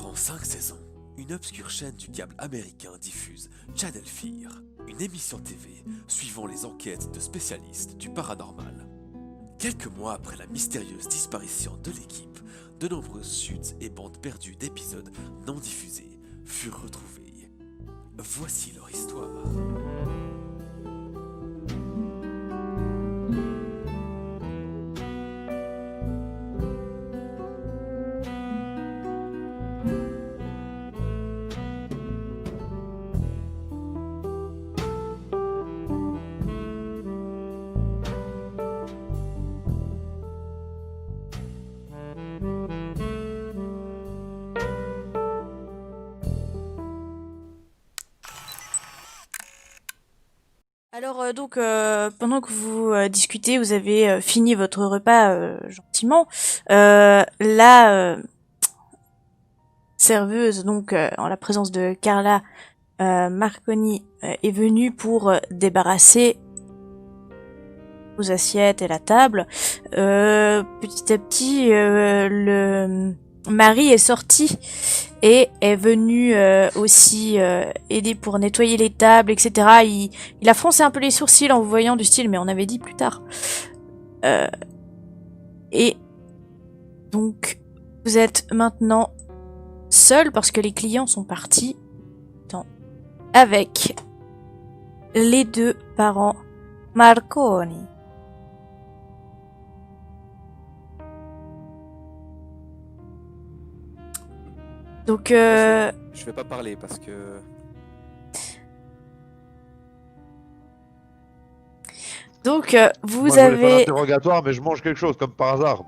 Durant 5 saisons, une obscure chaîne du câble américain diffuse Channel Fear, une émission TV suivant les enquêtes de spécialistes du paranormal. Quelques mois après la mystérieuse disparition de l'équipe, de nombreuses chutes et bandes perdues d'épisodes non diffusés furent retrouvées. Voici leur histoire. Pendant que vous discutez, vous avez fini votre repas gentiment. La serveuse, en la présence de Carla Marconi, est venue pour débarrasser vos assiettes et la table. Petit à petit, le mari est sorti et est venu aussi aider pour nettoyer les tables, etc. Il a froncé un peu les sourcils en vous voyant du style, mais on avait dit plus tard. Et donc, vous êtes maintenant seul parce que les clients sont partis avec les deux parents Marconi. Donc, Je vais pas parler parce que... vous Moi, je voulais faire avez... l'interrogatoire, mais je mange quelque chose, comme par hasard.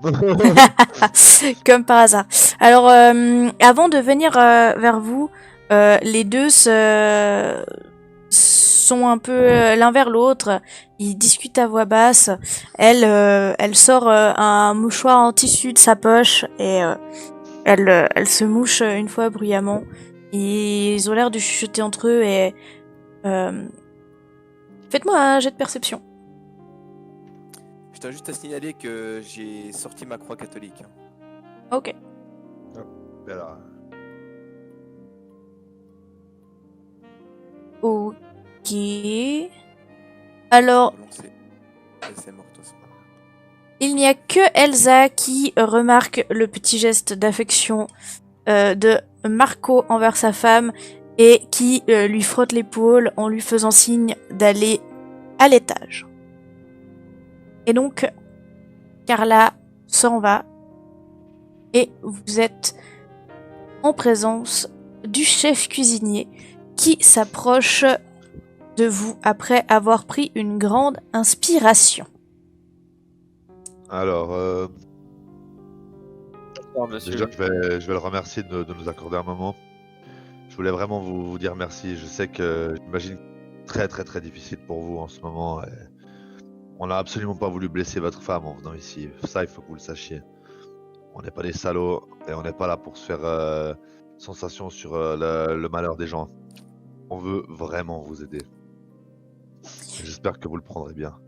Comme par hasard. Alors, avant de venir vers vous, les deux sont un peu l'un vers l'autre. Ils discutent à voix basse. Elle sort un mouchoir en tissu de sa poche et elle se mouche une fois bruyamment. Ils ont l'air de chuchoter entre eux et... Faites-moi un jet de perception. Je tiens juste à signaler que j'ai sorti ma croix catholique. Ok. Voilà. Ok. Alors, C'est mort, toi, il n'y a que Elsa qui remarque le petit geste d'affection de Marco envers sa femme et qui lui frotte l'épaule en lui faisant signe d'aller à l'étage. Et donc, Carla s'en va et vous êtes en présence du chef cuisinier qui s'approche de vous après avoir pris une grande inspiration. Alors, monsieur. déjà, je vais le remercier de nous accorder un moment. Je voulais vraiment vous dire merci. Je sais que j'imagine très très très difficile pour vous en ce moment. Et on n'a absolument pas voulu blesser votre femme en venant ici. Ça, il faut que vous le sachiez. On n'est pas des salauds et on n'est pas là pour se faire sensation sur le malheur des gens. On veut vraiment vous aider. J'espère que vous le prendrez bien.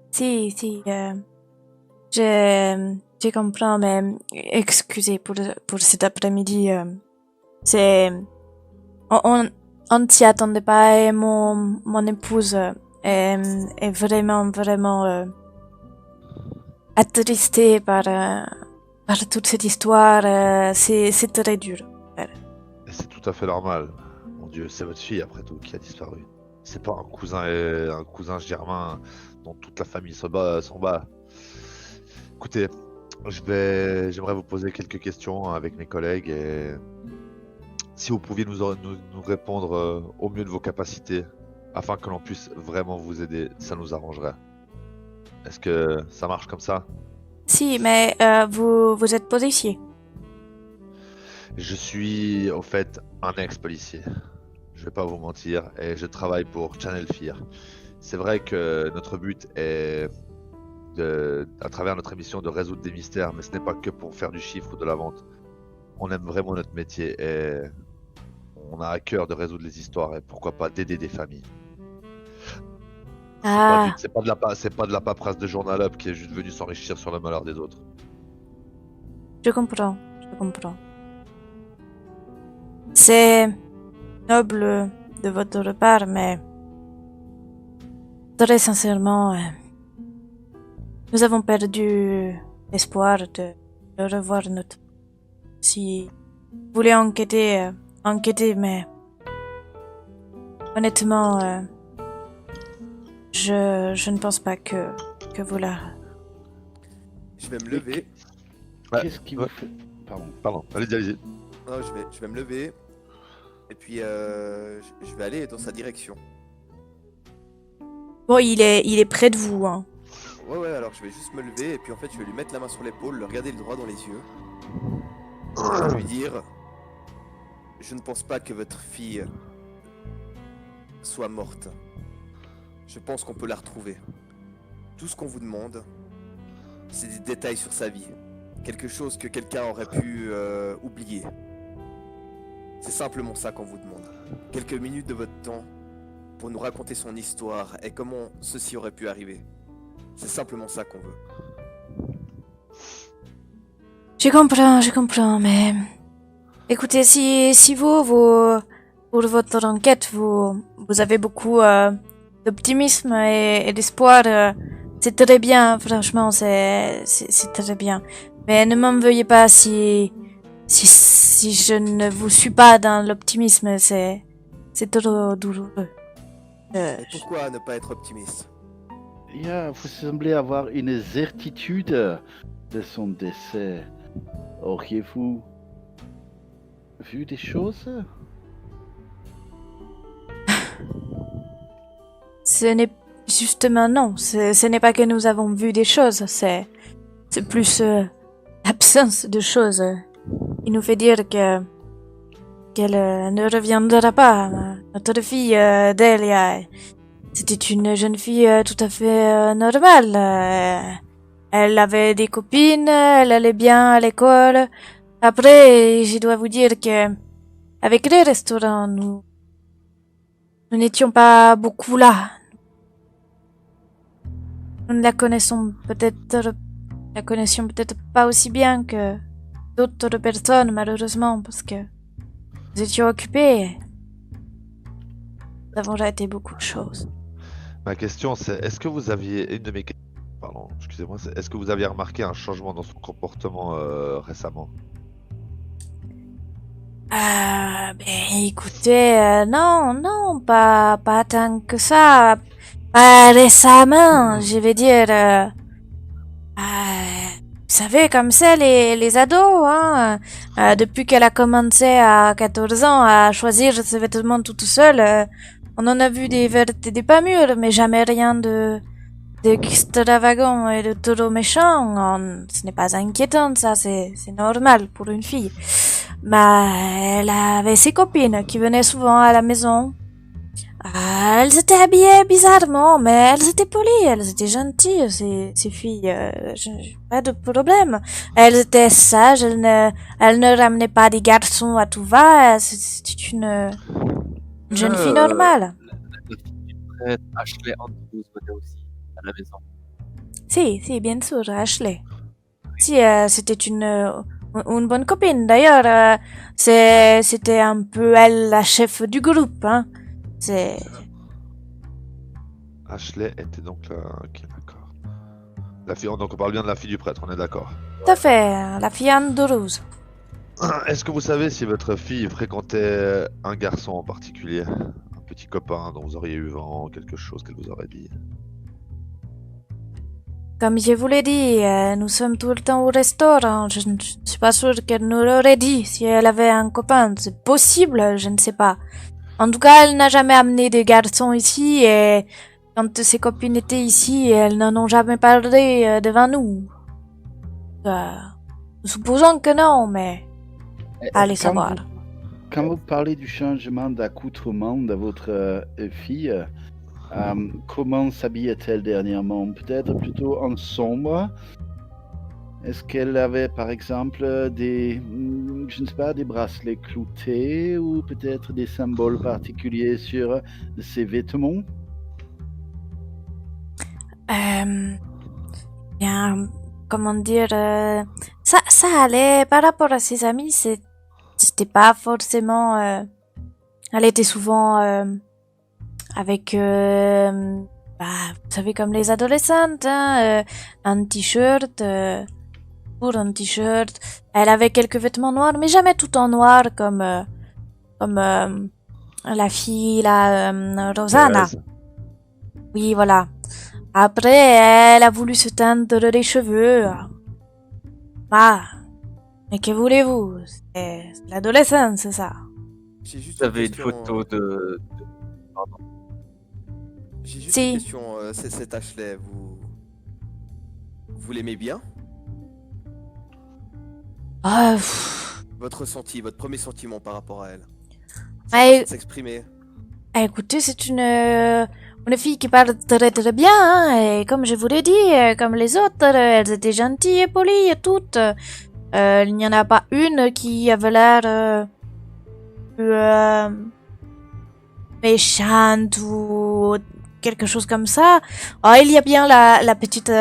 Si, je comprends, mais excusez pour cet après-midi. On ne s'y attendait pas et mon épouse est vraiment attristée par toute cette histoire. C'est très dur. Et c'est tout à fait normal. Mon Dieu, c'est votre fille après tout qui a disparu. C'est pas un cousin germain dont toute la famille s'en bat. Écoutez, j'aimerais vous poser quelques questions avec mes collègues et si vous pouviez nous répondre au mieux de vos capacités afin que l'on puisse vraiment vous aider, ça nous arrangerait. Est-ce que ça marche comme ça? Si, mais vous êtes policier. Je suis au fait un ex-policier. Je vais pas vous mentir et je travaille pour Channel Fear. C'est vrai que notre but est à travers notre émission de résoudre des mystères, mais ce n'est pas que pour faire du chiffre ou de la vente. On aime vraiment notre métier et on a à cœur de résoudre les histoires et pourquoi pas d'aider des familles. C'est pas de la paperasse de journal up qui est juste venu s'enrichir sur le malheur des autres. Je comprends. C'est noble de votre part, mais très sincèrement, nous avons perdu l'espoir de revoir notre... Si vous voulez enquêter, enquêtez, mais honnêtement, je ne pense pas que vous la... Je vais me lever. Ouais, Qu'est-ce qui vous fait... Pardon. Pardon, allez-y. Non, je vais me lever. Et puis je vais aller dans sa direction. Bon, il est près de vous, hein. Ouais, alors je vais juste me lever et puis en fait je vais lui mettre la main sur l'épaule, le regarder le droit dans les yeux. Et lui dire, je ne pense pas que votre fille soit morte. Je pense qu'on peut la retrouver. Tout ce qu'on vous demande, c'est des détails sur sa vie. Quelque chose que quelqu'un aurait pu oublier. C'est simplement ça qu'on vous demande. Quelques minutes de votre temps pour nous raconter son histoire et comment ceci aurait pu arriver. C'est simplement ça qu'on veut. Je comprends, mais... Écoutez, si vous, pour votre enquête, vous avez beaucoup d'optimisme et d'espoir, c'est très bien, franchement, c'est très bien. Mais ne m'en veuillez pas si je ne vous suis pas dans l'optimisme, c'est trop douloureux. Et pourquoi ne pas être optimiste? Ja, vous semblez avoir une certitude de son décès. Auriez-vous vu des choses? Ce n'est justement non, ce n'est pas que nous avons vu des choses, c'est plus l'absence de choses qui nous fait dire qu'elle ne reviendra pas. Notre fille Delia, c'était une jeune fille tout à fait normale. Elle avait des copines, elle allait bien à l'école. Après, je dois vous dire que avec les restaurants, nous n'étions pas beaucoup là. Nous ne la connaissions peut-être pas aussi bien que d'autres personnes, malheureusement, parce que nous étions occupés. Nous avons raté beaucoup de choses. Ma question, c'est est-ce que vous aviez. Une de mes questions. Pardon, excusez-moi. Est-ce que vous aviez remarqué un changement dans son comportement récemment? Écoutez, non, pas tant que ça. Pas récemment, je vais dire. Vous savez, comme c'est les ados, hein. Depuis qu'elle a commencé à 14 ans à choisir ses vêtements toute seule, on en a vu des vertes et des pas mûres, mais jamais rien d'extravagant et de trop méchant. Ce n'est pas inquiétant, ça, c'est normal pour une fille. Mais elle avait ses copines qui venaient souvent à la maison. Elles étaient habillées bizarrement, mais elles étaient polies, elles étaient gentilles, ces filles. Pas de problème. Elles étaient sages, elles ne ramenaient pas des garçons à tout va. C'était une jeune fille normale. Ashley Andrews venait aussi à la maison. Si, bien sûr, Ashley. Si, c'était une bonne copine. D'ailleurs, c'était un peu elle la chef du groupe, hein. Ashley était donc là. Ok, d'accord. La fille, donc on parle bien de la fille du prêtre, on est d'accord. Tout à fait, la fille Andrews. Est-ce que vous savez si votre fille fréquentait un garçon en particulier? Un petit copain dont vous auriez eu vent, quelque chose qu'elle vous aurait dit? Comme je vous l'ai dit, nous sommes tout le temps au restaurant. Je ne suis pas sûre qu'elle nous l'aurait dit si elle avait un copain. C'est possible, je ne sais pas. En tout cas, elle n'a jamais amené de garçons ici et quand ses copines étaient ici, elles n'en ont jamais parlé devant nous. Nous supposons que non, mais allez savoir. Quand vous parlez du changement d'accoutrement de votre fille, comment s'habillait-elle dernièrement? Peut-être plutôt en sombre? Est-ce qu'elle avait par exemple des bracelets cloutés ou peut-être des symboles particuliers sur ses vêtements? Bien, comment dire, ça allait par rapport à ses amis, c'était pas forcément... Elle était souvent avec... vous savez, comme les adolescentes, hein, un t-shirt, pour un t-shirt. Elle avait quelques vêtements noirs, mais jamais tout en noir comme la fille, Rosanna. Thérèse. Oui, voilà. Après, elle a voulu se teindre les cheveux. Ah, mais que voulez-vous? C'est l'adolescence, c'est ça. J'ai juste Vous avez une question, photo de... Pardon. J'ai juste Si. une question, c'est cet Ashley, vous l'aimez bien? Ah, pff. Votre ressenti, votre premier sentiment par rapport à elle? Ah, Façon de s'exprimer. écoutez, c'est une fille qui parle très très bien, hein, et comme je vous l'ai dit, comme les autres, elles étaient gentilles et polies, toutes. Il n'y en a pas une qui avait l'air méchante ou quelque chose comme ça. Oh, il y a bien la petite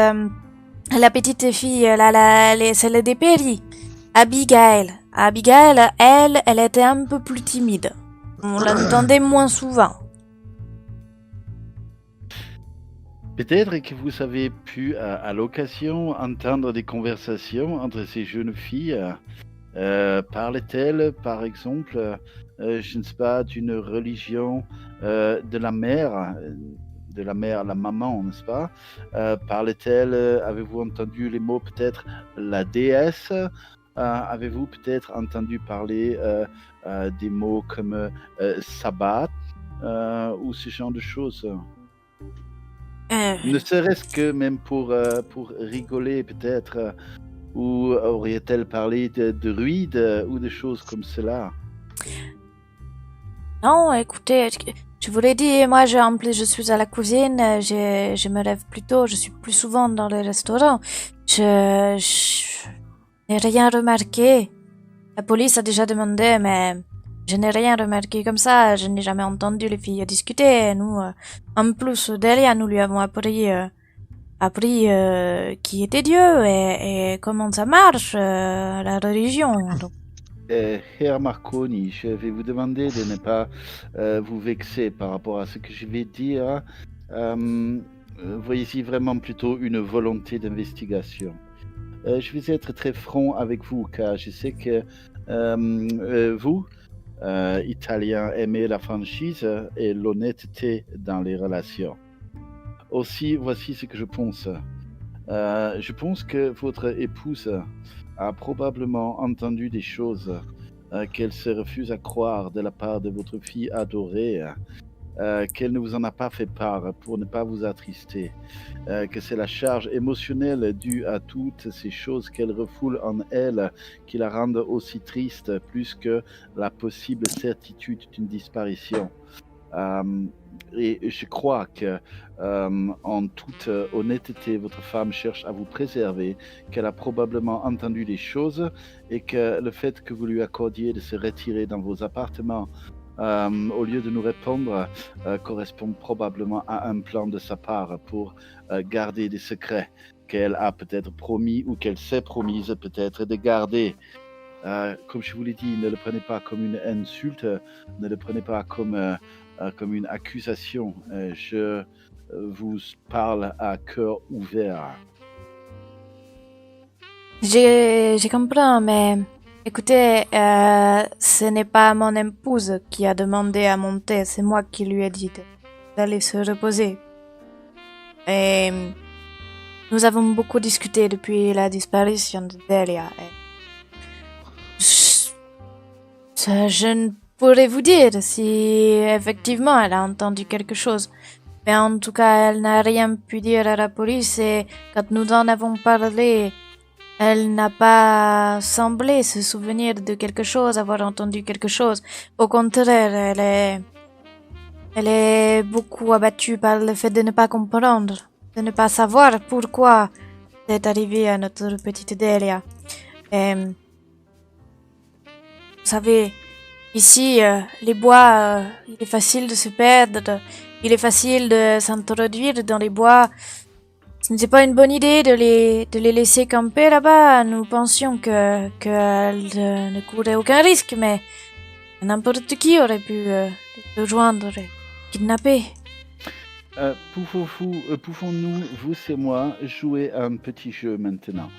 fille, celle des Perry, Abigail. Abigail, elle était un peu plus timide. On l'entendait moins souvent. Peut-être que vous avez pu, à l'occasion, entendre des conversations entre ces jeunes filles. Parlaient-elles, par exemple, je ne sais pas, d'une religion de la mère, la maman, n'est-ce pas? Parlaient-elles, avez-vous entendu les mots peut-être la déesse? Avez-vous peut-être entendu parler des mots comme sabbat ou ce genre de choses? Ne serait-ce que même pour rigoler peut-être, ou aurait-elle parlé de druides ou de choses comme cela? Non, écoutez, je vous l'ai dit, moi, en plus, je suis à la cuisine, je me lève plus tôt, je suis plus souvent dans les restaurants. Je n'ai rien remarqué. La police a déjà demandé, mais je n'ai rien remarqué comme ça. Je n'ai jamais entendu les filles discuter. Nous, en plus, Delia, nous lui avons appris qui était Dieu et comment ça marche, la religion. Donc, Herr Marconi, je vais vous demander de ne pas vous vexer par rapport à ce que je vais dire. Voyez-y vraiment plutôt une volonté d'investigation. Je vais être très franc avec vous, car je sais que vous, Italiens, aimez la franchise et l'honnêteté dans les relations. Aussi, voici ce que je pense. Je pense que votre épouse a probablement entendu des choses qu'elle se refuse à croire de la part de votre fille adorée, qu'elle ne vous en a pas fait part pour ne pas vous attrister, que c'est la charge émotionnelle due à toutes ces choses qu'elle refoule en elle qui la rendent aussi triste, plus que la possible certitude d'une disparition. Et je crois que, en toute honnêteté, votre femme cherche à vous préserver, qu'elle a probablement entendu des choses et que le fait que vous lui accordiez de se retirer dans vos appartements au lieu de nous répondre correspond probablement à un plan de sa part pour garder des secrets qu'elle a peut-être promis ou qu'elle s'est promise peut-être de garder. Comme je vous l'ai dit, ne le prenez pas comme une insulte, ne le prenez pas comme une accusation. Je vous parle à cœur ouvert. je comprends, mais écoutez, ce n'est pas mon épouse qui a demandé à monter, c'est moi qui lui ai dit d'aller se reposer. Et nous avons beaucoup discuté depuis la disparition de Delia. Je ne pourrais vous dire si effectivement elle a entendu quelque chose. Mais en tout cas, elle n'a rien pu dire à la police et quand nous en avons parlé, elle n'a pas semblé se souvenir de quelque chose, avoir entendu quelque chose. Au contraire, elle est beaucoup abattue par le fait de ne pas comprendre, de ne pas savoir pourquoi c'est arrivé à notre petite Delia. Et, vous savez, ici, les bois, il est facile de se perdre, il est facile de s'introduire dans les bois. Ce n'était pas une bonne idée de les laisser camper là-bas. Nous pensions qu'elles ne couraient aucun risque, mais n'importe qui aurait pu les rejoindre et kidnapper. Pouvons-nous, vous et moi, jouer à un petit jeu maintenant?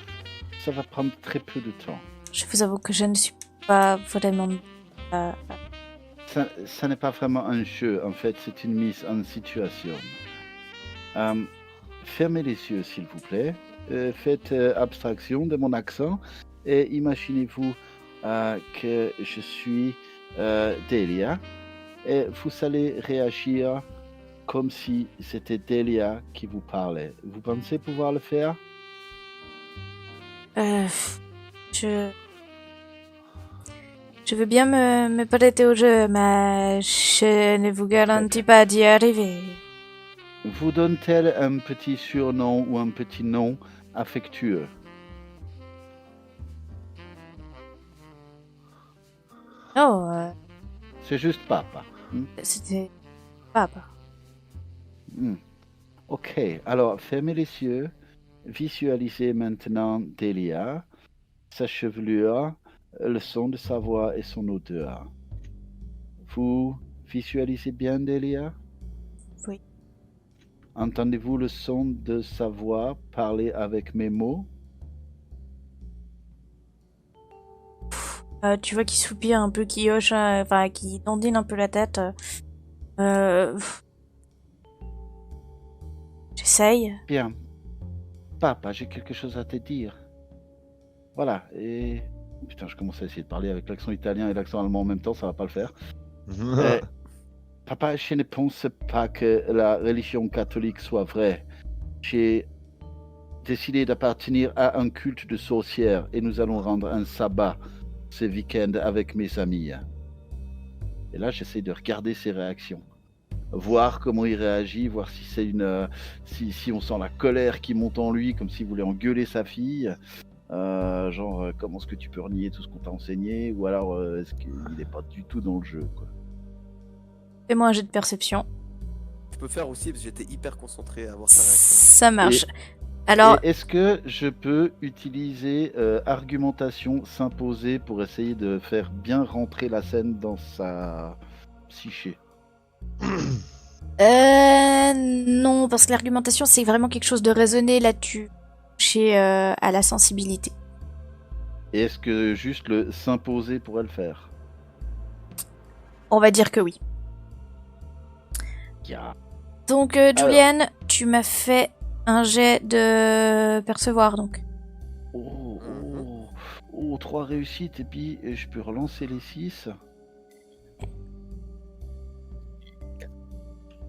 Ça va prendre très peu de temps. Je vous avoue que je ne suis pas vraiment... Ça n'est pas vraiment un jeu, en fait, c'est une mise en situation. Fermez les yeux, s'il vous plaît. Faites abstraction de mon accent et imaginez-vous que je suis Delia et vous allez réagir comme si c'était Delia qui vous parlait. Vous pensez pouvoir le faire? Je veux bien me prêter au jeu, mais je ne vous garantis pas d'y arriver. Vous donne-t-elle un petit surnom ou un petit nom affectueux? Oh, C'est juste papa. c'était papa. Ok, alors fermez les yeux. Visualisez maintenant Delia, sa chevelure, le son de sa voix et son odeur. Vous visualisez bien Delia? Oui. Entendez-vous le son de sa voix parler avec mes mots? Tu vois qu'il soupire un peu, qu'il hoche, enfin, qu'il dandine un peu la tête. J'essaye. Bien. Papa, j'ai quelque chose à te dire. Voilà, et... Putain, je commence à essayer de parler avec l'accent italien et l'accent allemand en même temps, ça va pas le faire. Papa, je ne pense pas que la religion catholique soit vraie. J'ai décidé d'appartenir à un culte de sorcières et nous allons rendre un sabbat ce week-end avec mes amis. Et là, j'essaie de regarder ses réactions. Voir comment il réagit, voir si c'est une... si on sent la colère qui monte en lui, comme s'il voulait engueuler sa fille. Genre, comment est-ce que tu peux renier tout ce qu'on t'a enseigné? Ou alors, est-ce qu'il n'est pas du tout dans le jeu, quoi. Fais-moi un jet de perception. Je peux faire aussi parce que j'étais hyper concentré à voir sa réaction. Ça marche. Alors, Et est-ce que je peux utiliser argumentation s'imposer pour essayer de faire bien rentrer la scène dans sa psyché? non, parce que l'argumentation, c'est vraiment quelque chose de raisonné là-dessus, chez à la sensibilité. Et est-ce que juste le s'imposer pourrait le faire? On va dire que oui. Yeah. Donc, Julienne, tu m'as fait un jet de percevoir, donc. Oh, 3 réussites, et puis je peux relancer les 6. Ah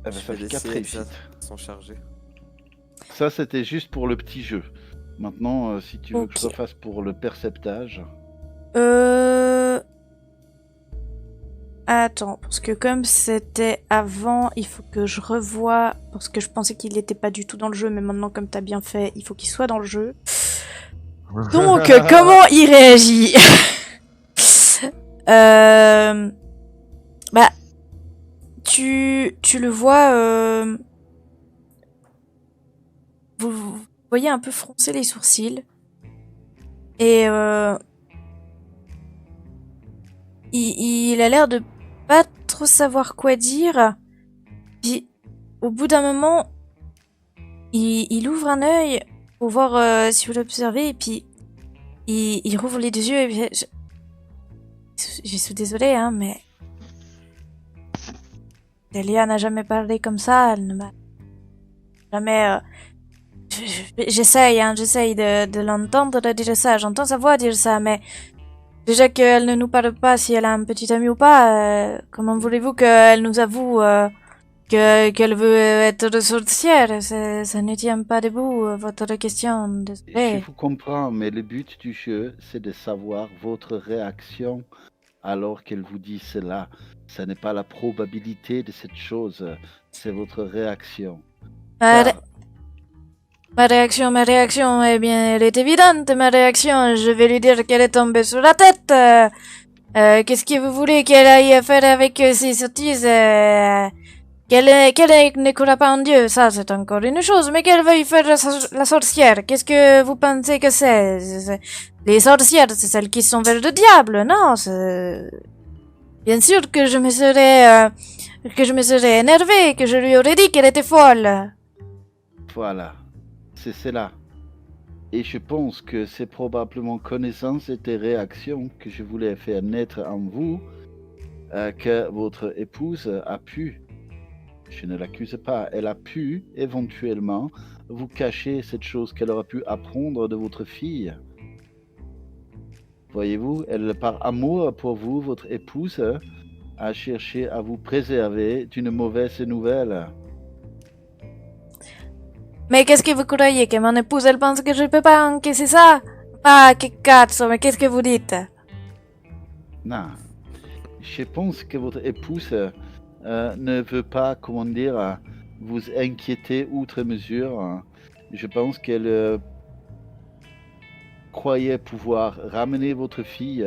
bah, Je ça vais fait 4 laisser réussites. sont chargés. Ça, c'était juste pour le petit jeu. Maintenant, si tu veux que je Ok. refasse pour le perceptage... Attends, parce que comme c'était avant, il faut que je revoie, parce que je pensais qu'il n'était pas du tout dans le jeu, mais maintenant, comme t'as bien fait, il faut qu'il soit dans le jeu. Donc, comment il réagit? Bah, tu le vois, vous voyez un peu froncer les sourcils. Et il a l'air de pas trop savoir quoi dire. Puis, au bout d'un moment, il ouvre un œil pour voir si vous l'observez, et puis il rouvre les deux yeux, et puis je suis désolée, hein, mais Delia n'a jamais parlé comme ça, elle ne m'a jamais... J'essaye de l'entendre dire ça, j'entends sa voix dire ça, mais déjà qu'elle ne nous parle pas si elle a un petit ami ou pas, comment voulez-vous qu'elle nous avoue qu'elle veut être sorcière? Ça ne tient pas debout, votre question, Je désolé. vous comprends, mais le but du jeu, c'est de savoir votre réaction alors qu'elle vous dit cela. Ce n'est pas la probabilité de cette chose, c'est votre réaction. Car- Ma réaction, eh bien, elle est évidente, ma réaction. Je vais lui dire qu'elle est tombée sur la tête. Qu'est-ce que vous voulez qu'elle aille faire avec ces sottises? Qu'elle ne croit pas en Dieu, ça c'est encore une chose, mais qu'elle veuille faire la sorcière, qu'est-ce que vous pensez que c'est? Les sorcières, c'est celles qui sont vers le diable, non? Bien sûr que je me serais énervée, que je lui aurais dit qu'elle était folle. Voilà, c'est cela. Et je pense que c'est probablement connaissance et des réactions que je voulais faire naître en vous que votre épouse a pu, je ne l'accuse pas, elle a pu éventuellement vous cacher cette chose qu'elle aurait pu apprendre de votre fille. Voyez-vous, elle, par amour pour vous, votre épouse, a cherché à vous préserver d'une mauvaise nouvelle. Mais qu'est-ce que vous croyez, que mon épouse, elle pense que je peux pas encaisser ça? Ah, que cazzo, mais qu'est-ce que vous dites? Non, je pense que votre épouse ne veut pas, comment dire, vous inquiéter outre mesure. Je pense qu'elle croyait pouvoir ramener votre fille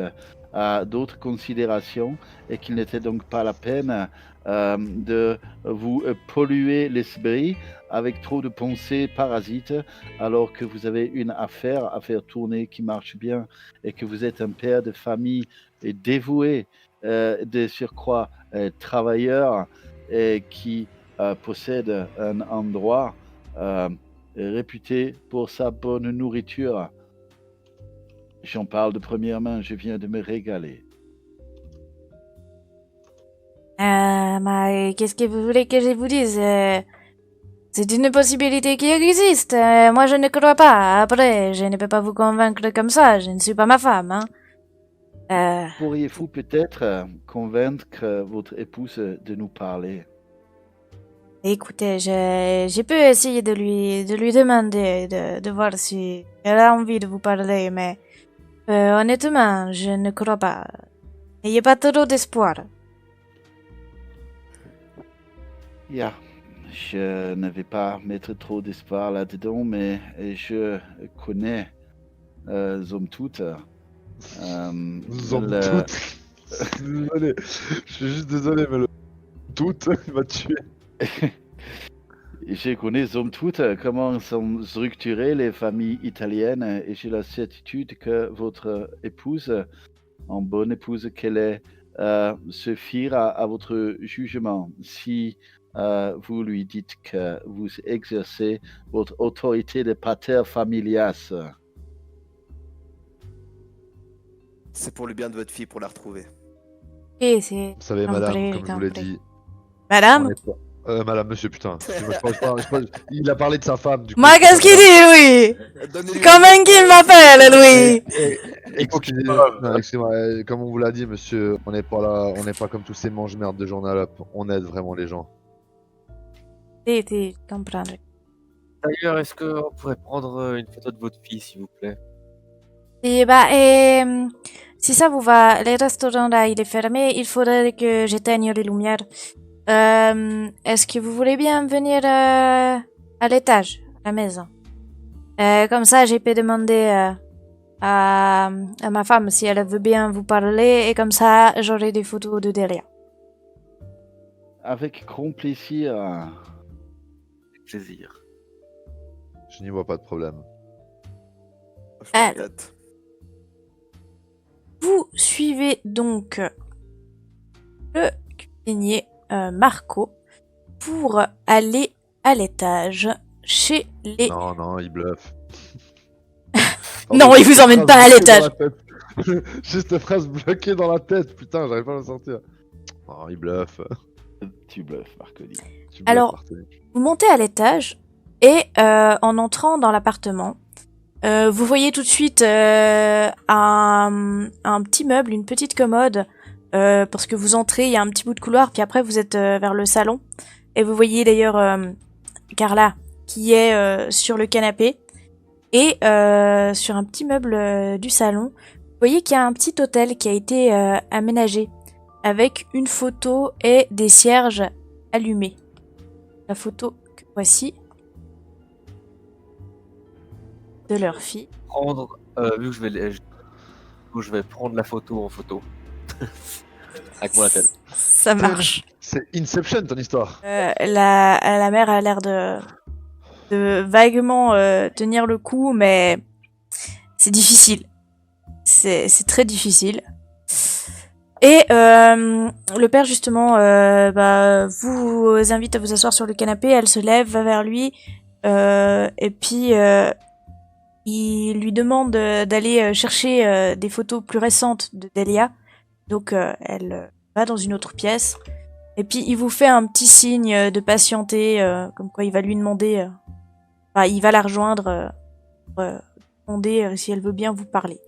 à d'autres considérations et qu'il n'était donc pas la peine de vous polluer l'esprit avec trop de pensées parasites alors que vous avez une affaire à faire tourner qui marche bien et que vous êtes un père de famille et dévoué, de surcroît travailleur et qui possède un endroit réputé pour sa bonne nourriture. J'en parle de première main, je viens de me régaler. Mais qu'est-ce que vous voulez que je vous dise? C'est une possibilité qui existe. Moi, je ne crois pas. Après, je ne peux pas vous convaincre comme ça. Je ne suis pas ma femme, hein. Pourriez-vous peut-être convaincre votre épouse de nous parler? Écoutez, je peux essayer de lui demander, de voir si elle a envie de vous parler, mais honnêtement, je ne crois pas. N'ayez pas trop d'espoir. Ja, je ne vais pas mettre trop d'espoir là-dedans, mais je connais somme toute. Nous en Désolé, je suis juste désolé, mais le doute il m'a tué. Je connais somme toute comment sont structurées les familles italiennes et j'ai la certitude que votre épouse, en bonne épouse qu'elle est, se fiera à votre jugement si vous lui dites que vous exercez votre autorité de pater familias. C'est pour le bien de votre fille, pour la retrouver. Et c'est Vous savez, compris, madame, comme je vous l'ai compris. dit, Madame? on est pas- madame, monsieur, putain. Excusez-moi, il a parlé de sa femme, du coup. Moi, qu'est-ce qu'il dit, lui? Donnez-lui Comment qu'il m'appelle, lui? Excusez-moi, comme on vous l'a dit, monsieur, on n'est pas là, on n'est pas comme tous ces mange-merdes de journal, on aide vraiment les gens. Si, comprendre. D'ailleurs, est-ce qu'on pourrait prendre une photo de votre fille, s'il vous plaît? Et si ça vous va, le restaurant là, il est fermé, il faudrait que j'éteigne les lumières. Est-ce que vous voulez bien venir à l'étage, à la maison? Comme ça, j'ai pu demander à ma femme si elle veut bien vous parler, et comme ça, j'aurai des photos de derrière. Avec grand plaisir. Avec plaisir. Je n'y vois pas de problème. Je Alors. regrette. Vous suivez donc le cuisinier Marco pour aller à l'étage chez les... Non, il bluffe. Non, il vous emmène pas à l'étage. Juste phrase bloquée dans la tête, putain, j'arrive pas à le sortir. Non, il bluffe. Tu bluffes, Marconi. Tu bluffes, Alors, Martini. vous montez à l'étage et en entrant dans l'appartement, vous voyez tout de suite un petit meuble, une petite commode, parce que vous entrez, il y a un petit bout de couloir, puis après vous êtes vers le salon, et vous voyez d'ailleurs Carla qui est sur le canapé, et sur un petit meuble du salon, vous voyez qu'il y a un petit hôtel qui a été aménagé, avec une photo et des cierges allumés. La photo que voici de leur fille. Vu que je vais prendre la photo en photo. Avec mon attel. Ça marche. C'est Inception ton histoire. La mère a l'air de vaguement tenir le coup, mais c'est difficile. C'est très difficile. Et le père justement vous invite à vous asseoir sur le canapé. Elle se lève, va vers lui, et puis il lui demande d'aller chercher des photos plus récentes de Delia. Donc elle va dans une autre pièce. Et puis il vous fait un petit signe de patienter, comme quoi il va lui demander, il va la rejoindre pour demander si elle veut bien vous parler.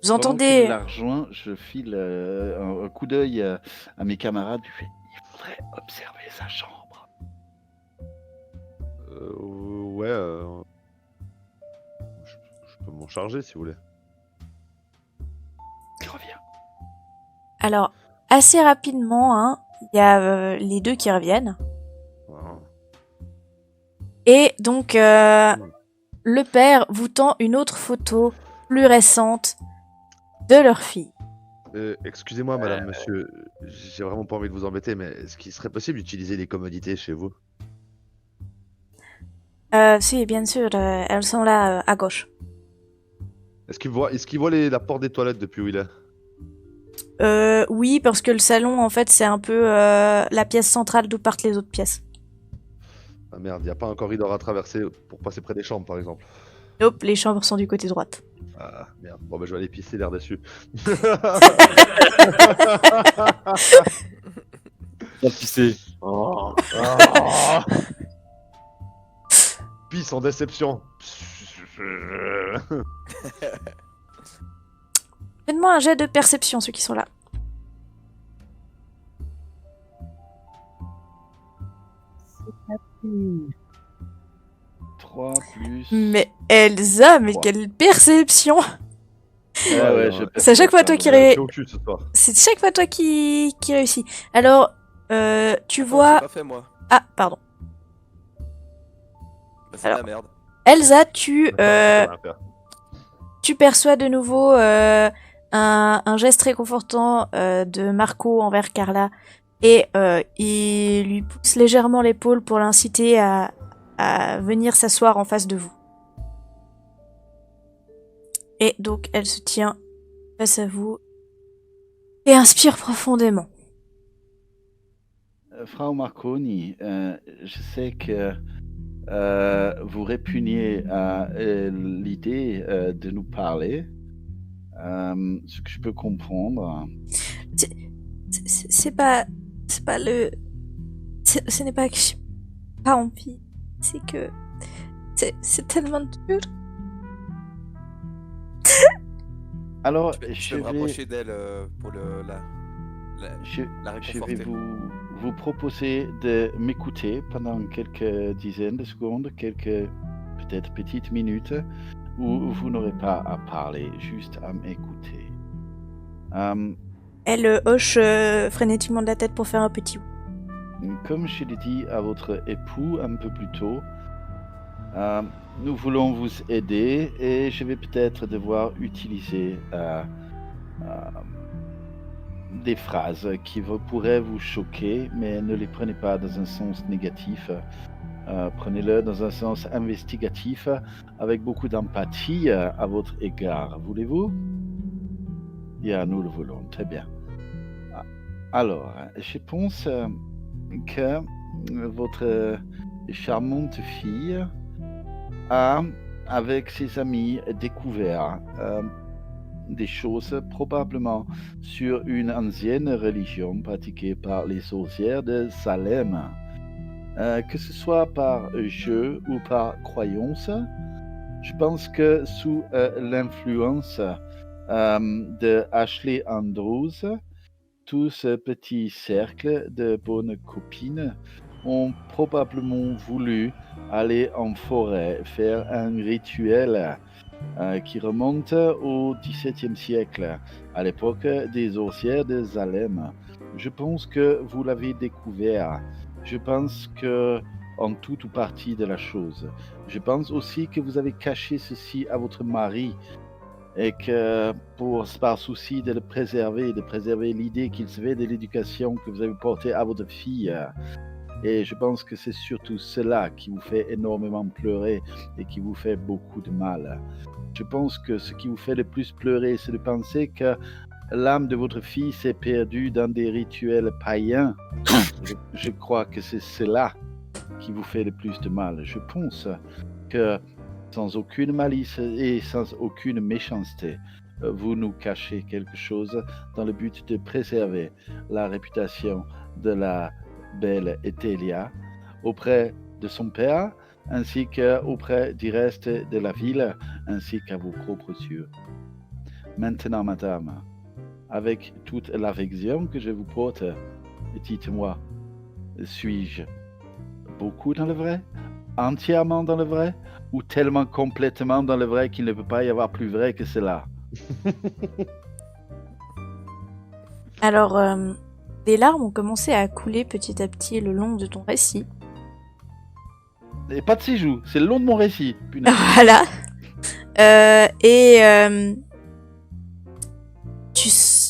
Vous Pendant entendez qu'il la rejoint, je file un coup d'œil à mes camarades. Je fais, il faudrait observer sa chambre. Ouais, je peux m'en charger si vous voulez. Je reviens. Alors assez rapidement, hein, il y a les deux qui reviennent. Voilà. Et donc le père vous tend une autre photo plus récente de leur fille. Excusez-moi, madame, monsieur, j'ai vraiment pas envie de vous embêter, mais est-ce qu'il serait possible d'utiliser les commodités chez vous? Si, bien sûr, elles sont là à gauche. Est-ce qu'il voit la porte des toilettes depuis où il est? Oui, parce que le salon, en fait, c'est un peu la pièce centrale d'où partent les autres pièces. Ah merde, y a pas un corridor à traverser pour passer près des chambres, par exemple? Nope, les chambres sont du côté droite. Ah merde, bon bah je vais aller pisser l'air déçu. Bien pissé. Oh. Pisse en déception. Faites-moi un jet de perception, ceux qui sont là. Trois plus. Mais Elsa, mais Trois. quelle perception! Ouais, je C'est à chaque fois toi qui J'ai au cul ce soir. C'est chaque fois toi qui réussit. Alors, tu Attends, vois... j'ai pas fait moi. Ah, pardon. Bah, c'est Alors. de la merde. Elsa, tu Ça va faire. perçois de nouveau un geste réconfortant de Marco envers Carla et il lui pousse légèrement l'épaule pour l'inciter à venir s'asseoir en face de vous. Et donc elle se tient face à vous et inspire profondément. Frau Marconi, je sais que vous répugnez à l'idée de nous parler, ce que je peux comprendre. C'est pas le... Ce n'est pas que j'ai pas envie, c'est que... C'est tellement dur. Alors, Je vais me rapprocher d'elle pour la je vais réconforter. vous proposer de m'écouter pendant quelques dizaines de secondes, quelques peut-être petites minutes, où vous n'aurez pas à parler, juste à m'écouter. Elle hoche frénétiquement de la tête pour faire un petit oui. Comme je l'ai dit à votre époux un peu plus tôt, nous voulons vous aider et je vais peut-être devoir utiliser des phrases qui pourraient vous choquer, mais ne les prenez pas dans un sens négatif. Prenez-le dans un sens investigatif, avec beaucoup d'empathie à votre égard. Voulez-vous? Bien, nous le voulons. Très bien. Alors, je pense que votre charmante fille a, avec ses amis, découvert des choses probablement sur une ancienne religion pratiquée par les sorcières de Salem. Que ce soit par jeu ou par croyance, je pense que sous l'influence de Ashley Andrews, tout ce petit cercle de bonnes copines ont probablement voulu aller en forêt, faire un rituel qui remonte au XVIIe siècle, à l'époque des sorcières de Salem. Je pense que vous l'avez découvert. Je pense que en tout ou partie de la chose. Je pense aussi que vous avez caché ceci à votre mari. et que par souci de le préserver, de préserver l'idée qu'il se fait de l'éducation que vous avez portée à votre fille. Et je pense que c'est surtout cela qui vous fait énormément pleurer et qui vous fait beaucoup de mal. Je pense que ce qui vous fait le plus pleurer, c'est de penser que l'âme de votre fille s'est perdue dans des rituels païens. Je crois que c'est cela qui vous fait le plus de mal. Je pense que sans aucune malice et sans aucune méchanceté, vous nous cachez quelque chose dans le but de préserver la réputation de la belle Etelia auprès de son père, ainsi qu'auprès du reste de la ville, ainsi qu'à vos propres yeux. Maintenant, madame, avec toute l'affection que je vous porte, dites-moi, suis-je beaucoup dans le vrai, entièrement dans le vrai, ou tellement complètement dans le vrai qu'il ne peut pas y avoir plus vrai que cela? Alors, des larmes ont commencé à couler petit à petit le long de ton récit. Et pas de séjour, c'est le long de mon récit. Punaise. Voilà.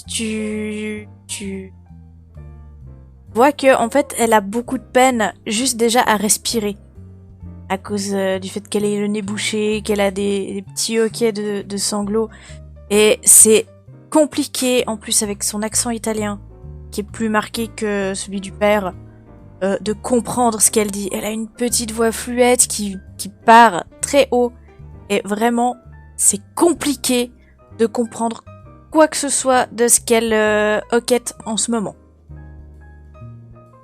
Tu vois que en fait, elle a beaucoup de peine juste déjà à respirer à cause du fait qu'elle ait le nez bouché, qu'elle a des petits hoquets de sanglots, et c'est compliqué en plus avec son accent italien qui est plus marqué que celui du père. De comprendre ce qu'elle dit. Elle a une petite voix fluette qui part très haut. Et vraiment, c'est compliqué de comprendre quoi que ce soit de ce qu'elle hoquette en ce moment.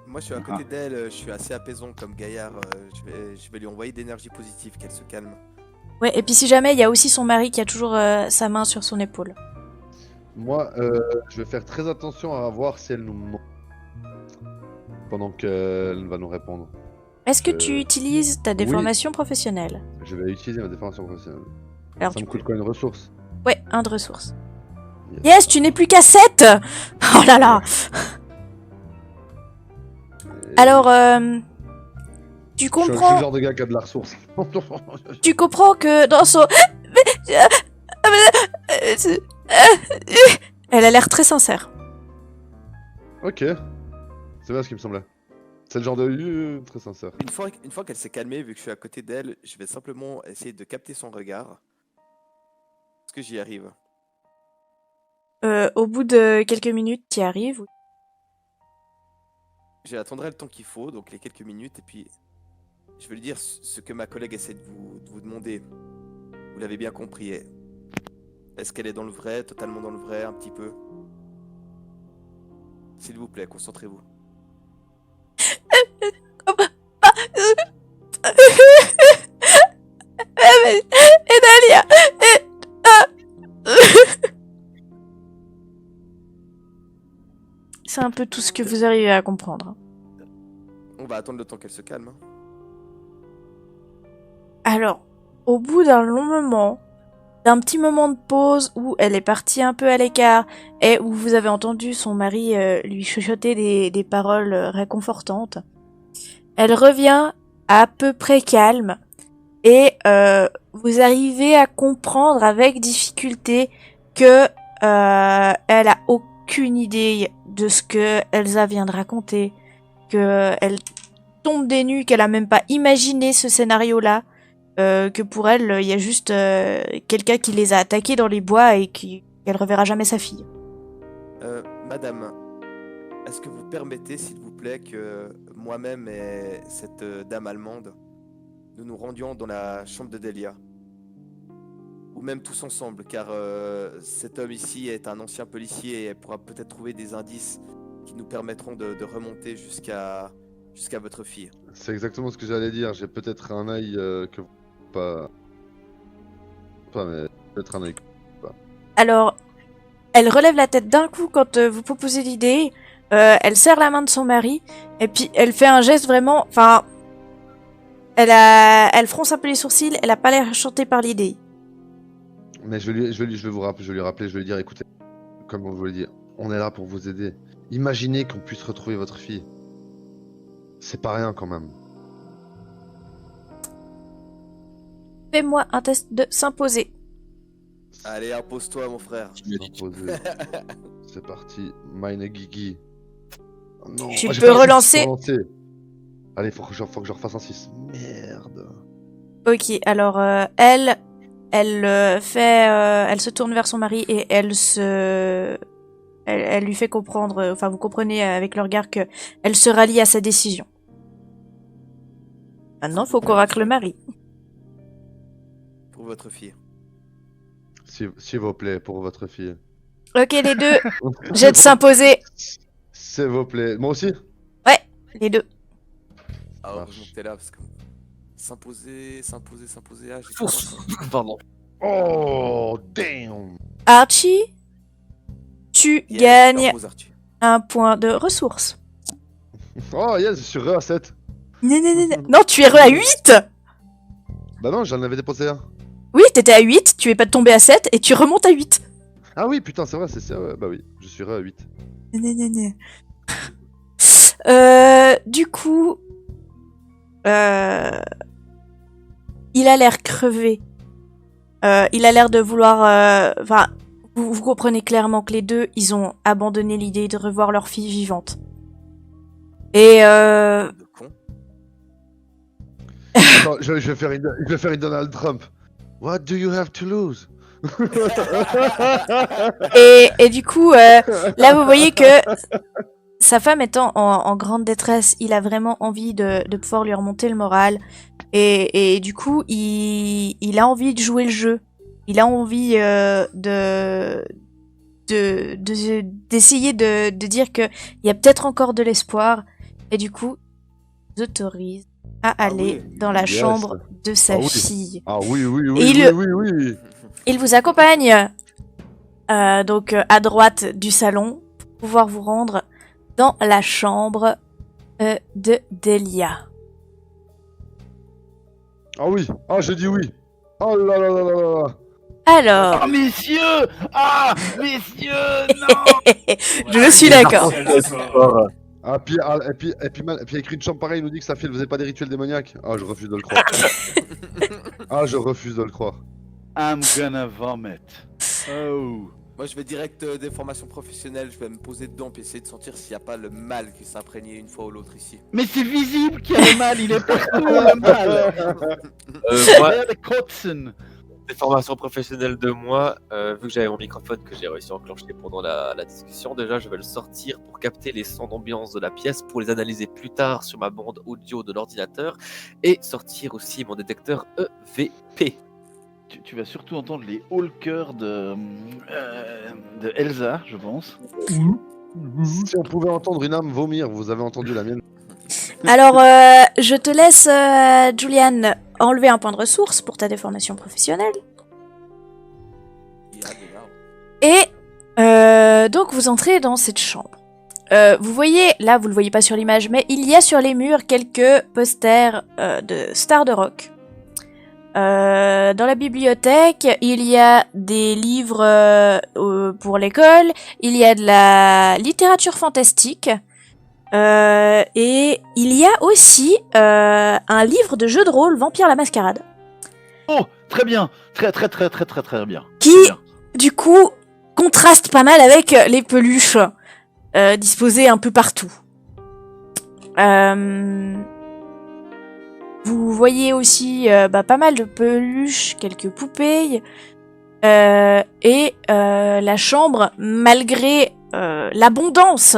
Moi, je suis à côté d'elle, je suis assez apaisant comme gaillard. Je vais lui envoyer d'énergie positive, qu'elle se calme. Ouais, et puis si jamais, il y a aussi son mari qui a toujours sa main sur son épaule. Moi, je vais faire très attention à voir si elle nous ment pendant qu'elle va nous répondre. Est-ce que tu utilises ta déformation professionnelle? Je vais utiliser ma déformation professionnelle. Alors, Ça me coûte quoi, une ressource? Ouais, 1 de ressources. Yes, tu n'es plus qu'à 7. Oh là là. Alors, tu Je suis comprends... le genre de gars qui a de la ressource. Tu comprends que dans son... Elle a l'air très sincère. Ok. C'est bien ce qui me semblait. C'est le genre de très sincère. Une fois qu'elle s'est calmée, vu que je suis à côté d'elle, je vais simplement essayer de capter son regard. Est-ce que j'y arrive? Au bout de quelques minutes, tu y arrives. J'attendrai le temps qu'il faut, donc les quelques minutes, et puis je vais lui dire ce que ma collègue essaie de vous demander. Vous l'avez bien compris. Est-ce qu'elle est dans le vrai, totalement dans le vrai, un petit peu? S'il vous plaît, concentrez-vous. C'est un peu tout ce que vous arrivez à comprendre. On va attendre le temps qu'elle se calme. Alors, au bout d'un long moment, d'un petit moment de pause où elle est partie un peu à l'écart et où vous avez entendu son mari lui chuchoter des paroles réconfortantes, elle revient à peu près calme et vous arrivez à comprendre avec difficulté que elle a aucune idée de ce que Elsa vient de raconter, que elle tombe des nues, qu'elle a même pas imaginé ce scénario-là, que pour elle, il y a juste quelqu'un qui les a attaqués dans les bois et qu'elle reverra jamais sa fille. Madame, est-ce que vous permettez, s'il vous plaît, que moi-même et cette dame allemande, nous nous rendions dans la chambre de Delia? Ou même tous ensemble, car cet homme ici est un ancien policier et elle pourra peut-être trouver des indices qui nous permettront de remonter jusqu'à votre fille. C'est exactement ce que j'allais dire. J'ai peut-être un œil que vous... Pas, mais peut-être un œil. Alors, elle relève la tête d'un coup quand vous proposez l'idée, elle serre la main de son mari, et puis elle fait un geste vraiment... Enfin, elle fronce un peu les sourcils, elle a pas l'air enchantée par l'idée. Mais je vais lui rappeler, je vais lui dire, écoutez, comme on vous l'a dit, on est là pour vous aider. Imaginez qu'on puisse retrouver votre fille. C'est pas rien quand même. Fais-moi un test de s'imposer. Allez, impose-toi, mon frère. Tu me dis, Imposé. C'est parti. Mine Gigi. Oh non. Tu j'ai peux pas un six, relancer. je peux relancer. Allez, faut que je refasse un 6. Merde. Ok, alors elle se tourne vers son mari et elle lui fait comprendre, enfin vous comprenez avec le regard que elle se rallie à sa décision. Maintenant, faut convaincre le mari. Pour votre fille. S'il vous plaît, pour votre fille. Ok, les deux, j'ai de s'imposer. S'il vous plaît. Moi aussi? Les deux. Ah, Marche. heureusement que t'es là, parce que... S'imposer... Ah, j'ai Ouf. Pardon. Oh, damn. Archie, tu Yes, gagnes impose, Archie. un point de ressources. Oh, yes, je suis re à 7. Non, non, non, non. Non, tu es re à 8. Bah non, j'en avais déposé un. Oui, t'étais à 8, tu es pas tombé à 7 et tu remontes à 8. Ah oui, putain, c'est vrai, c'est ça. Ouais. Bah oui, je suis re à 8. Non, non, non. Du coup, il a l'air crevé. Il a l'air de vouloir... Enfin, vous comprenez clairement que les deux, ils ont abandonné l'idée de revoir leur fille vivante. Et De con. Attends, je vais faire une Donald Trump. What do you have to lose? et du coup, là, vous voyez que sa femme étant en grande détresse, il a vraiment envie de pouvoir lui remonter le moral. Et du coup, il a envie de jouer le jeu. Il a envie d'essayer de dire qu'il y a peut-être encore de l'espoir. Et du coup, il autorise à aller dans la yes. chambre de sa Ah oui. fille. Ah oui, oui, oui, Et oui, il- oui, oui. Il vous accompagne donc à droite du salon pour pouvoir vous rendre dans la chambre de Delia. Ah oui, ah j'ai dit oui. Oh là là là là là là. Alors, Ah, messieurs! Ah, messieurs! Non! je suis d'accord. Ah puis, et puis il a écrit une chambre pareille, il nous dit que sa fille ne faisait pas des rituels démoniaques. Ah je refuse de le croire. Ah je refuse de le croire. I'm gonna vomit. Oh. Moi, je vais direct des formations professionnelles, je vais me poser dedans puis essayer de sentir s'il n'y a pas le mal qui s'est imprégné une fois ou l'autre ici. Mais c'est visible qu'il y a le mal, il est partout le mal! Moi, Vers le Kotzen. des formations professionnelles de moi, vu que j'avais mon microphone que j'ai réussi à enclencher pendant la discussion, déjà je vais le sortir pour capter les sons d'ambiance de la pièce, pour les analyser plus tard sur ma bande audio de l'ordinateur, et sortir aussi mon détecteur EVP. Tu vas surtout entendre les haut-le-cœur de Elsa, je pense. Si on pouvait entendre une âme vomir, vous avez entendu la mienne. Alors, je te laisse, Julian, enlever un point de ressource pour ta déformation professionnelle. Il y a des larmes. Et donc, vous entrez dans cette chambre. Vous voyez, là, vous le voyez pas sur l'image, mais il y a sur les murs quelques posters de stars de rock. Dans la bibliothèque, il y a des livres pour l'école, il y a de la littérature fantastique, et il y a aussi un livre de jeu de rôle, Vampire la Mascarade, Oh, très bien. Très bien. qui, Très bien. du coup, contraste pas mal avec les peluches disposées un peu partout. Vous voyez aussi pas mal de peluches, quelques poupées, et la chambre, malgré l'abondance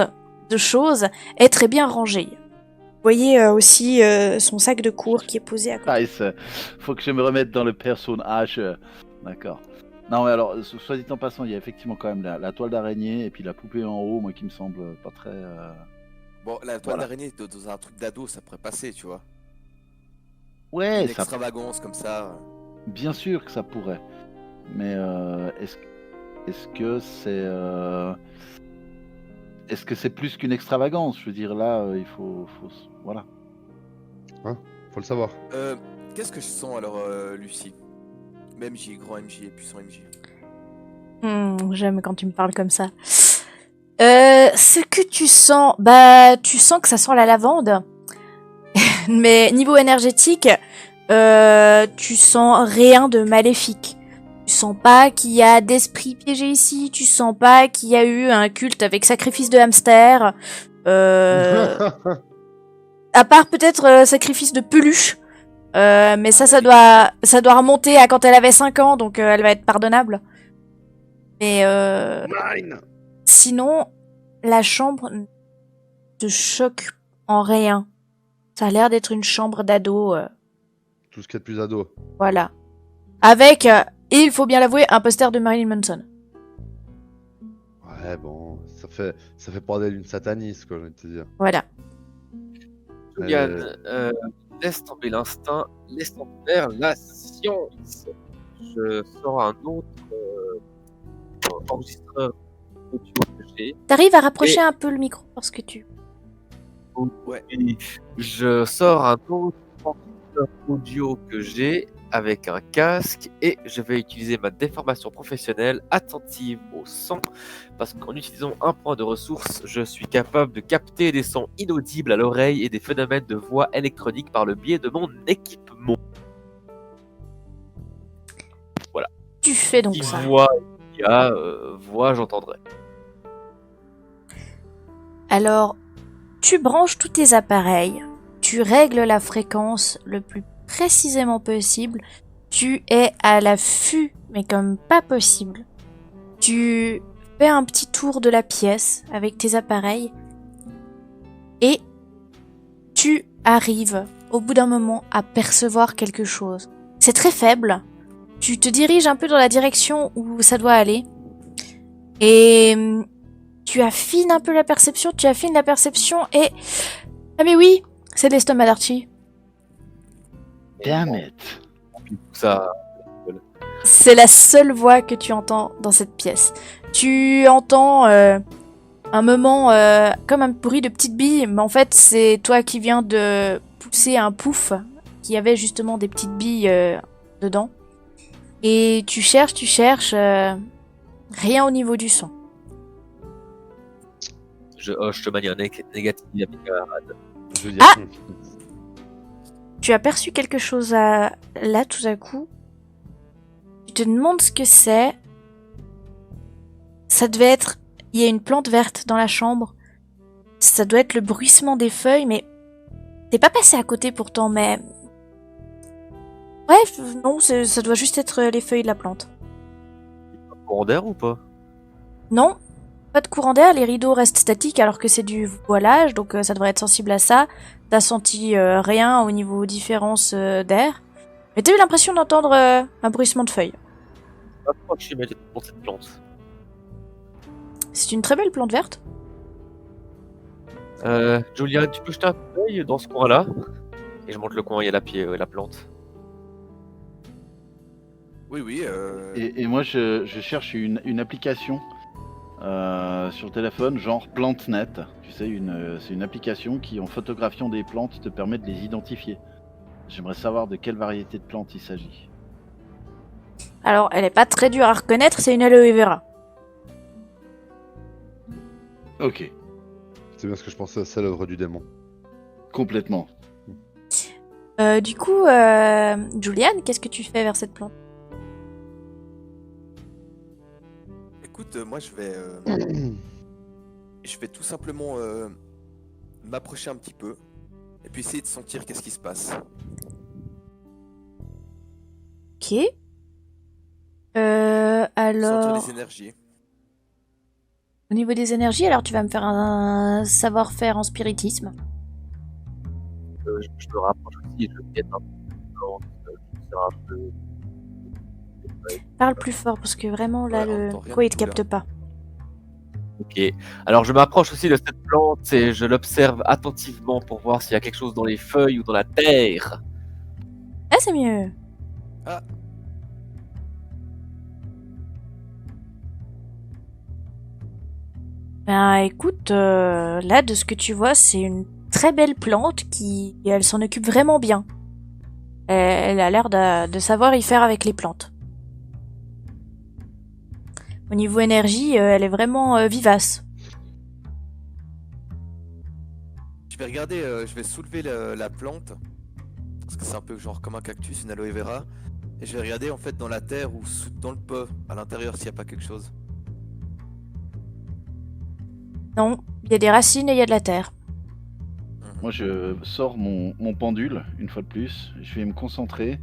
de choses, est très bien rangée. Vous voyez aussi son sac de cours qui est posé à côté. Nice. Faut que je me remette dans le personnage. D'accord. Non, mais alors, soit dit en passant, il y a effectivement quand même la toile d'araignée et puis la poupée en haut, moi qui me semble pas très. Bon, la toile Voilà. d'araignée dans un truc d'ado, ça pourrait passer, tu vois. Ouais, Une ça, extravagance comme ça. bien sûr que ça pourrait. Mais est-ce que c'est. Est-ce que c'est plus qu'une extravagance? Je veux dire, là, il faut. Voilà. Faut le savoir. Qu'est-ce que je sens alors, Lucie? MJ, grand MJ et puissant MJ. J'aime quand tu me parles comme ça. Ce que tu sens, tu sens que ça sent la lavande. Mais niveau énergétique, tu sens rien de maléfique. Tu Tu sens pas qu'il y a d'esprit piégé ici. Tu sens pas qu'il y a eu un culte avec sacrifice de hamster. À part peut-être sacrifice de peluche. Mais ça doit remonter à quand elle avait 5 ans, donc elle va être pardonnable. Mais sinon, la chambre ne te choque en rien. Ça a l'air d'être une chambre d'ado. Tout ce qu'il y a de plus ado. Voilà. Avec, et il faut bien l'avouer, un poster de Marilyn Manson. Ouais, bon, ça fait pas d'elle une sataniste, quoi, je vais te dire. Voilà. Julian, laisse tomber l'instinct, laisse tomber faire la science. Je sors un autre enregistreur audio que j'ai. T'arrives à rapprocher un peu le micro parce que tu... Ouais. Et je sors un autre enregistreur audio que j'ai avec un casque et je vais utiliser ma déformation professionnelle attentive au son parce qu'en utilisant un point de ressource, je suis capable de capter des sons inaudibles à l'oreille et des phénomènes de voix électronique par le biais de mon équipement. Tu fais donc Qui ça. voit, il y a voix, j'entendrai. Alors, tu branches tous tes appareils, tu règles la fréquence le plus précisément possible, tu es à l'affût, mais comme pas possible. Tu fais un petit tour de la pièce avec tes appareils et tu arrives au bout d'un moment à percevoir quelque chose. C'est très faible. Tu te diriges un peu dans la direction où ça doit aller et tu affines un peu la perception, et... Ah mais oui, c'est de l'estomac d'Archie. Damn it. Ça, C'est la seule voix que tu entends dans cette pièce. Tu entends un moment comme un bruit de petite bille, mais en fait c'est toi qui viens de pousser un pouf qui avait justement des petites billes dedans. Et tu cherches, rien au niveau du son. je hoche de manière négative à mes camarades. Je veux dire, Ah Tu as perçu quelque chose là tout à coup. Tu te demandes ce que c'est. Ça devait être... Il y a une plante verte dans la chambre. Ça doit être le bruissement des feuilles, mais... T'es pas passé à côté pourtant, mais... Ouais, non, ça doit juste être les feuilles de la plante. Courant d'air ou pas? Non, pas de courant d'air, les rideaux restent statiques alors que c'est du voilage, donc ça devrait être sensible à ça. T'as senti rien au niveau différence d'air. Mais t'as eu l'impression d'entendre un bruissement de feuilles. Approche immédiatement pour cette plante. C'est une très belle plante verte. Julian, tu peux jeter un coup d'œil dans ce coin-là? Et je monte le coin, il y a la plante. Oui. Et moi, je cherche une application sur le téléphone, genre PlanteNet. Tu sais, c'est une application qui, en photographiant des plantes, te permet de les identifier. J'aimerais savoir de quelle variété de plantes il s'agit. Alors, elle est pas très dure à reconnaître, c'est une aloe vera. Ok, c'est bien ce que je pensais, c'est l'œuvre du démon. complètement. Du coup, Juliane, qu'est-ce que tu fais vers cette plante? Écoute, moi je vais tout simplement m'approcher un petit peu et puis essayer de sentir qu'est-ce qui se passe. Ok. Sentir Alors, les énergies. au niveau des énergies, alors tu vas me faire un savoir-faire en spiritisme. Je me rapproche aussi et je guette un peu la plante. Je sers un peu. Parle plus fort parce que vraiment là, Ouais, on le entend rien micro il du te tout, là. capte pas. Ok. Alors je m'approche aussi de cette plante et je l'observe attentivement pour voir s'il y a quelque chose dans les feuilles ou dans la terre. Ah, c'est mieux. Ah, Ben écoute, là de ce que tu vois, c'est une très belle plante qui, elle s'en occupe vraiment bien. Elle a l'air de savoir y faire avec les plantes. Au niveau énergie, elle est vraiment vivace. je vais regarder, je vais soulever la plante parce que c'est un peu genre comme un cactus, une aloe vera, Et je vais regarder en fait dans la terre ou dans le pot, à l'intérieur s'il n'y a pas quelque chose. Non, il y a des racines et il y a de la terre. Moi, je sors mon pendule, une fois de plus. Je vais me concentrer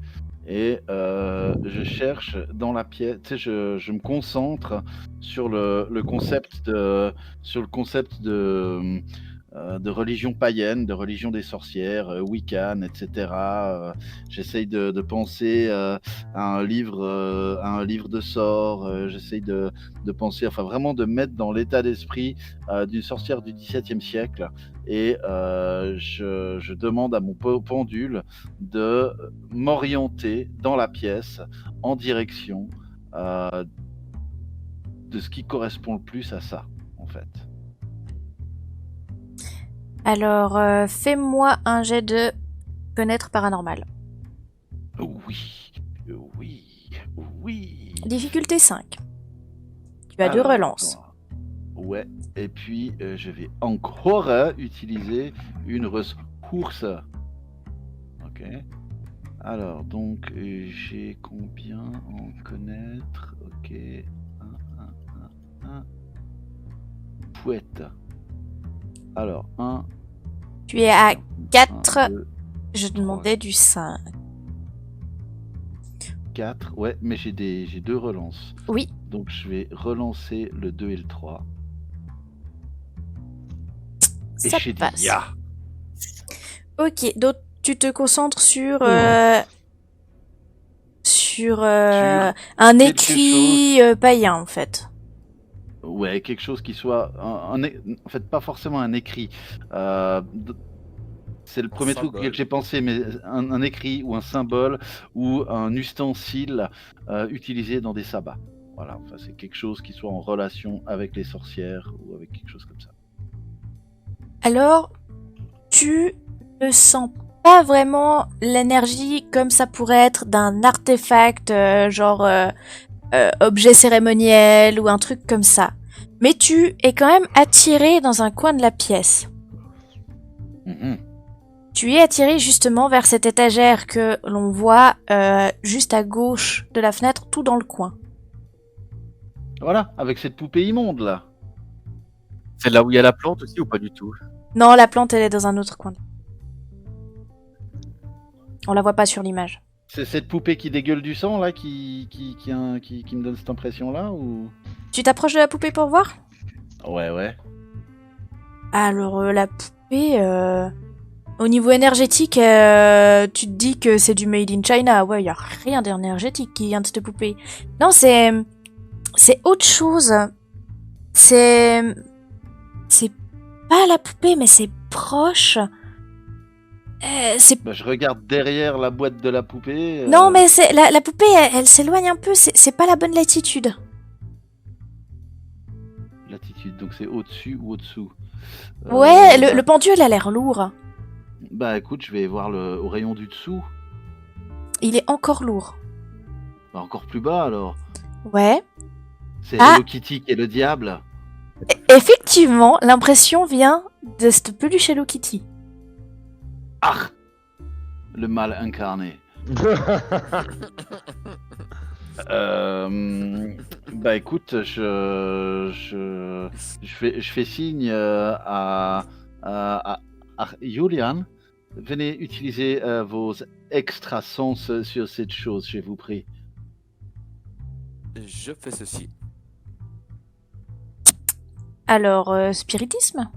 et je cherche dans la pièce. Tu sais, je me concentre sur le concept de religion païenne, de religion des sorcières, Wiccan, etc. J'essaye de penser à un livre de sorts. J'essaye de penser, enfin vraiment de mettre dans l'état d'esprit d'une sorcière du XVIIe siècle. Et je demande à mon pendule de m'orienter dans la pièce en direction de ce qui correspond le plus à ça, en fait. Alors, fais-moi un jet de connaître paranormal. Oui, oui, oui. Difficulté 5. Tu as 2 Alors, relances. ouais, et puis je vais encore utiliser une ressource. Ok. Alors, donc, j'ai combien en connaître? Ok. 1. Fouette. Alors, 1. Tu es à 4. 2, Je te demandais du 5. 4. Ouais, mais j'ai 2 relances. Oui. Donc, je vais relancer le 2 et le 3. Et Ça j'ai dit passe. ya. Ok, donc tu te concentres sur Sur un quelque écrit païen en fait. Ouais, quelque chose qui soit en fait pas forcément un écrit. C'est le premier truc symbole. auquel j'ai pensé, mais un écrit ou un symbole ou un ustensile utilisé dans des sabbats. Voilà, enfin, c'est quelque chose qui soit en relation avec les sorcières ou avec quelque chose comme ça. Alors, tu ne sens pas vraiment l'énergie comme ça pourrait être d'un artefact, genre objet cérémoniel ou un truc comme ça. Mais tu es quand même attiré dans un coin de la pièce. Mhm. Tu es attiré justement vers cette étagère que l'on voit juste à gauche de la fenêtre, tout dans le coin. Voilà, avec cette poupée immonde là. C'est là où il y a la plante aussi ou pas du tout? Non, la plante, elle est dans un autre coin. On la voit pas sur l'image. C'est cette poupée qui dégueule du sang là qui me donne cette impression là ou... Tu t'approches de la poupée pour voir? Ouais. Alors, la poupée, au niveau énergétique, tu te dis que c'est du made in China. Ouais, y a rien d'énergétique qui vient de cette poupée. Non, c'est autre chose. C'est pas la poupée, mais c'est proche. C'est Bah, je regarde derrière la boîte de la poupée. non, mais c'est la poupée, elle s'éloigne un peu. C'est pas la bonne latitude. Latitude, donc c'est au-dessus ou au-dessous. Ouais, le pendule a l'air lourd. Bah écoute, je vais voir au rayon du dessous. Il est encore lourd. Bah, encore plus bas alors. Ouais. C'est Ah. Hello Kitty qui est le diable. Effectivement, l'impression vient de cette peluche Hello Kitty. Ah, le mal incarné. Bah écoute, je fais signe à Julian. Venez utiliser vos extrasens sur cette chose, je vous prie. Je fais ceci. Alors, spiritisme?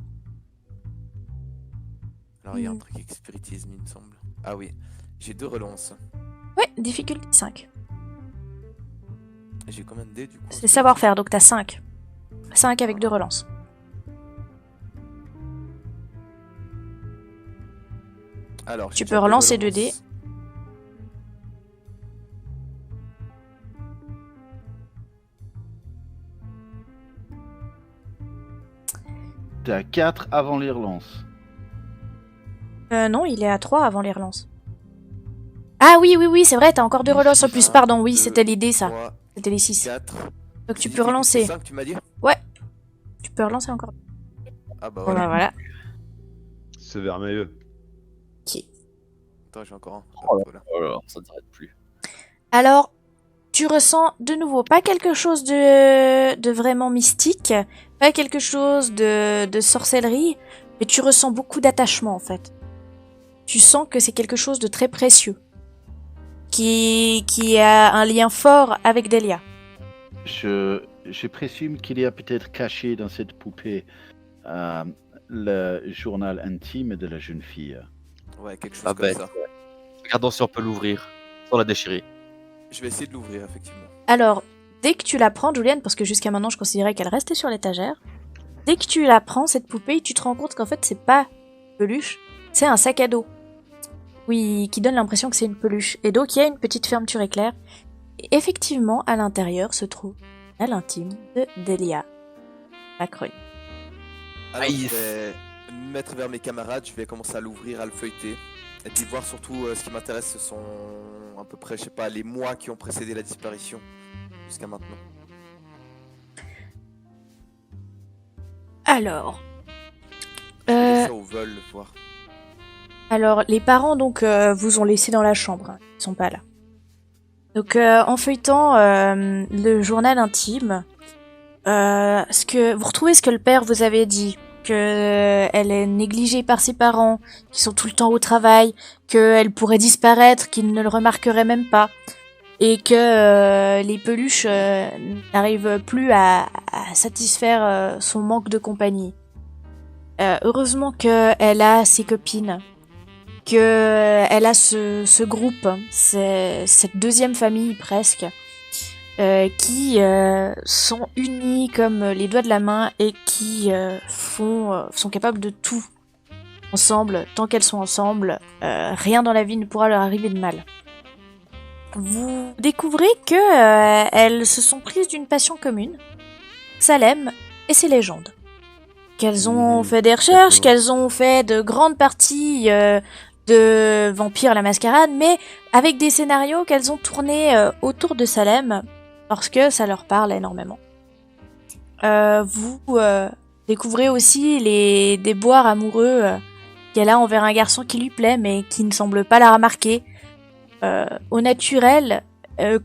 Alors il y a un truc avec spiritisme, il me semble. Ah oui, j'ai 2 relances. Ouais, difficulté 5. Et j'ai combien de dés du coup? C'est savoir-faire, donc t'as 5. 5 avec 2 relances. Alors, Tu j'ai peux déjà 2 relancer 2 dés. relances. T'es à 4 avant les relances. Non, il est à 3 avant les relances. Ah oui, c'est vrai, t'as encore 2 relances en plus, pardon, oui, c'était l'idée ça. 3, C'était les 6. 4. Donc tu peux relancer. 5, tu m'as dit? Tu peux relancer encore. Ah bah Voilà, voilà. voilà. C'est vermeilleux. Ok. Attends, j'ai encore un. Oh là. Voilà. Alors, ça ne s'arrête plus. Alors, tu ressens de nouveau pas quelque chose de vraiment mystique, pas quelque chose de sorcellerie, mais tu ressens beaucoup d'attachement en fait. Tu sens que c'est quelque chose de très précieux, qui a un lien fort avec Delia. Je présume qu'il y a peut-être caché dans cette poupée le journal intime de la jeune fille. Ouais, quelque chose Ah comme ben, ça. regardons si on peut l'ouvrir sans la déchirer. Je vais essayer de l'ouvrir, effectivement. Alors, dès que tu la prends, Julienne, parce que jusqu'à maintenant je considérais qu'elle restait sur l'étagère, dès que tu la prends, cette poupée, tu te rends compte qu'en fait c'est pas une peluche, c'est un sac à dos. Oui, qui donne l'impression que c'est une peluche. Et donc il y a une petite fermeture éclair. Et effectivement, à l'intérieur se trouve à l'intime de Delia Macron. Alors, Aïe. je vais me mettre vers mes camarades, je vais commencer à l'ouvrir, à le feuilleter. Et puis voir surtout ce qui m'intéresse, ce sont à peu près, je sais pas, les mois qui ont précédé la disparition jusqu'à maintenant. Alors, Je vais euh, laisser ça au vol, voir. alors les parents donc vous ont laissé dans la chambre, hein. Ils sont pas là. Donc en feuilletant le journal intime, vous retrouvez ce que le père vous avait dit, que elle est négligée par ses parents, qui sont tout le temps au travail, qu'elle pourrait disparaître, qu'ils ne le remarqueraient même pas, et que les peluches n'arrivent plus à satisfaire son manque de compagnie. Heureusement qu'elle a ses copines, qu'elle a ce groupe, cette deuxième famille presque, qui sont unis comme les doigts de la main et qui sont capables de tout ensemble. Tant qu'elles sont ensemble, rien dans la vie ne pourra leur arriver de mal. Vous découvrez que elles se sont prises d'une passion commune, Salem et ses légendes. Qu'elles ont fait des recherches, d'accord. qu'elles ont fait de grandes parties de Vampire la Mascarade, mais avec des scénarios qu'elles ont tournés autour de Salem, parce que ça leur parle énormément. Vous découvrez aussi les déboires amoureux qu'elle a envers un garçon qui lui plaît, mais qui ne semble pas la remarquer. Au naturel,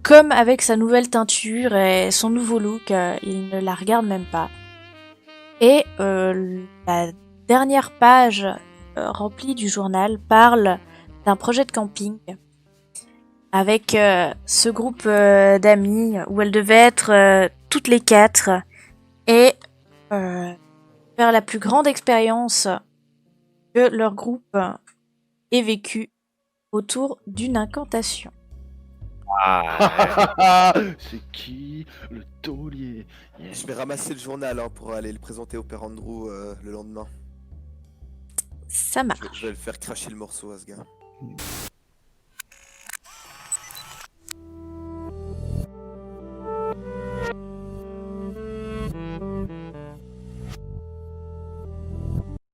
comme avec sa nouvelle teinture et son nouveau look, il ne la regarde même pas. Et la dernière page remplie du journal parle d'un projet de camping avec ce groupe d'amis où elles devaient être toutes les quatre et faire la plus grande expérience que leur groupe ait vécue autour d'une incantation. Ah, C'est qui le taulier? Yes. Je vais ramasser le journal hein, pour aller le présenter au père Andrew le lendemain. Ça marche. Je vais le faire cracher le morceau à ce gars.